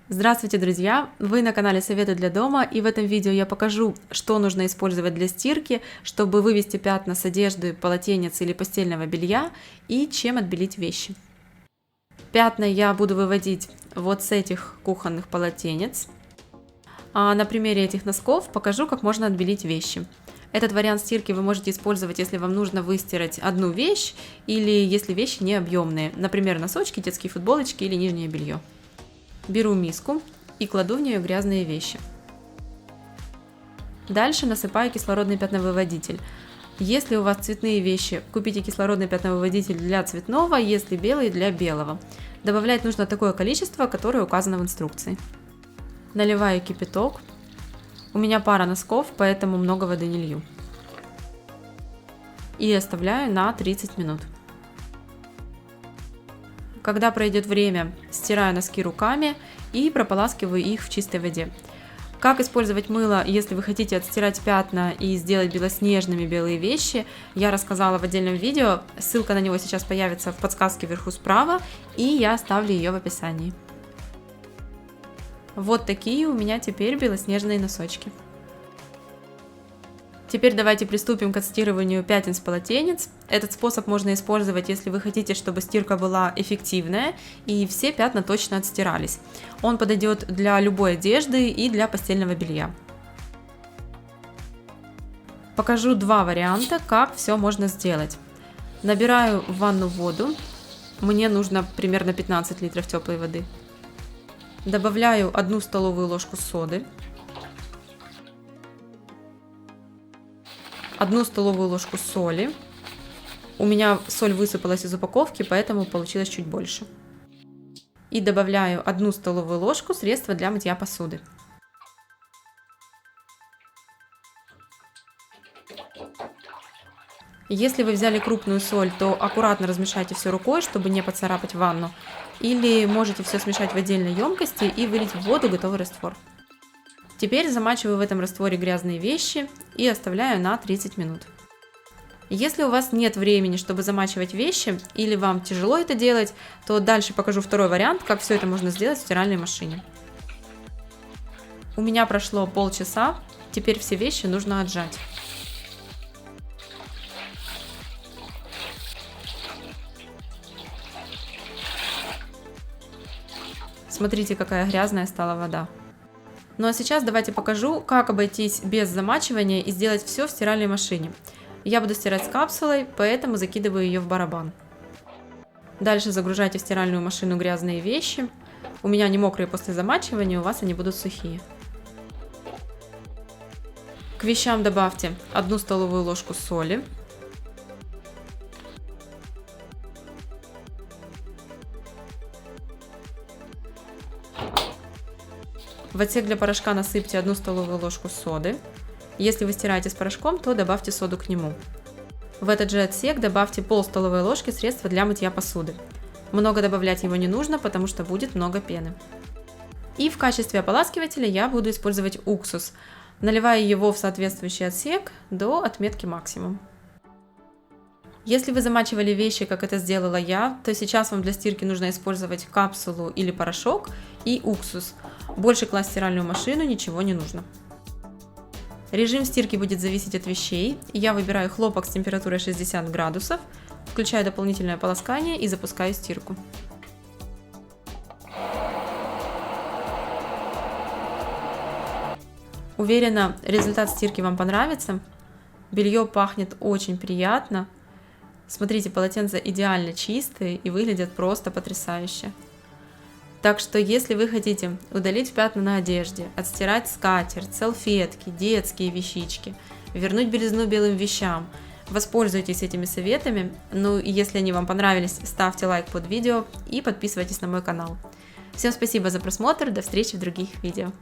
Здравствуйте, друзья! Вы на канале Советы для дома, и в этом видео я покажу, что нужно использовать для стирки, чтобы вывести пятна с одежды, полотенец или постельного белья, и чем отбелить вещи. Пятна я буду выводить вот с этих кухонных полотенец. А на примере этих носков покажу, как можно отбелить вещи. Этот вариант стирки вы можете использовать, если вам нужно выстирать одну вещь или если вещи не объемные, например, носочки, детские футболочки или нижнее белье. Беру миску и кладу в нее грязные вещи. Дальше насыпаю кислородный пятновыводитель. Если у вас цветные вещи, купите кислородный пятновыводитель для цветного, если белый для белого. Добавлять нужно такое количество, которое указано в инструкции. Наливаю кипяток. У меня пара носков, поэтому много воды не лью. И оставляю на 30 минут. Когда пройдет время, стираю носки руками и прополаскиваю их в чистой воде. Как использовать мыло, если вы хотите отстирать пятна и сделать белоснежными белые вещи, я рассказала в отдельном видео, ссылка на него сейчас появится в подсказке вверху справа, и я оставлю ее в описании. Вот такие у меня теперь белоснежные носочки. Теперь давайте приступим к отстирыванию пятен с полотенец. Этот способ можно использовать, если вы хотите, чтобы стирка была эффективная и все пятна точно отстирались. Он подойдет для любой одежды и для постельного белья. Покажу два варианта, как все можно сделать. Набираю в ванну воду. Мне нужно примерно 15 литров теплой воды. Добавляю 1 столовую ложку соды. 1 столовую ложку соли. У меня соль высыпалась из упаковки, поэтому получилось чуть больше. И добавляю 1 столовую ложку средства для мытья посуды. Если вы взяли крупную соль, то аккуратно размешайте все рукой, чтобы не поцарапать ванну. Или можете все смешать в отдельной емкости и вылить в воду готовый раствор. Теперь замачиваю в этом растворе грязные вещи и оставляю на 30 минут. Если у вас нет времени, чтобы замачивать вещи, или вам тяжело это делать, то дальше покажу второй вариант, как все это можно сделать в стиральной машине. У меня прошло полчаса, теперь все вещи нужно отжать. Смотрите, какая грязная стала вода. Ну а сейчас давайте покажу, как обойтись без замачивания и сделать все в стиральной машине. Я буду стирать с капсулой, поэтому закидываю ее в барабан. Дальше загружайте в стиральную машину грязные вещи. У меня они мокрые после замачивания, у вас они будут сухие. К вещам добавьте 1 столовую ложку соли. В отсек для порошка насыпьте 1 столовую ложку соды. Если вы стираете с порошком, то добавьте соду к нему. В этот же отсек добавьте пол столовой ложки средства для мытья посуды. Много добавлять его не нужно, потому что будет много пены. И в качестве ополаскивателя я буду использовать уксус. Наливаю его в соответствующий отсек до отметки максимум. Если вы замачивали вещи, как это сделала я, то сейчас вам для стирки нужно использовать капсулу или порошок и уксус. Больше класть в стиральную машину ничего не нужно. Режим стирки будет зависеть от вещей. Я выбираю хлопок с температурой 60 градусов, включаю дополнительное полоскание и запускаю стирку. Уверена, результат стирки вам понравится. Белье пахнет очень приятно. Смотрите, полотенца идеально чистые и выглядят просто потрясающе. Так что, если вы хотите удалить пятна на одежде, отстирать скатерть, салфетки, детские вещички, вернуть белизну белым вещам, воспользуйтесь этими советами. Ну и если они вам понравились, ставьте лайк под видео и подписывайтесь на мой канал. Всем спасибо за просмотр, до встречи в других видео.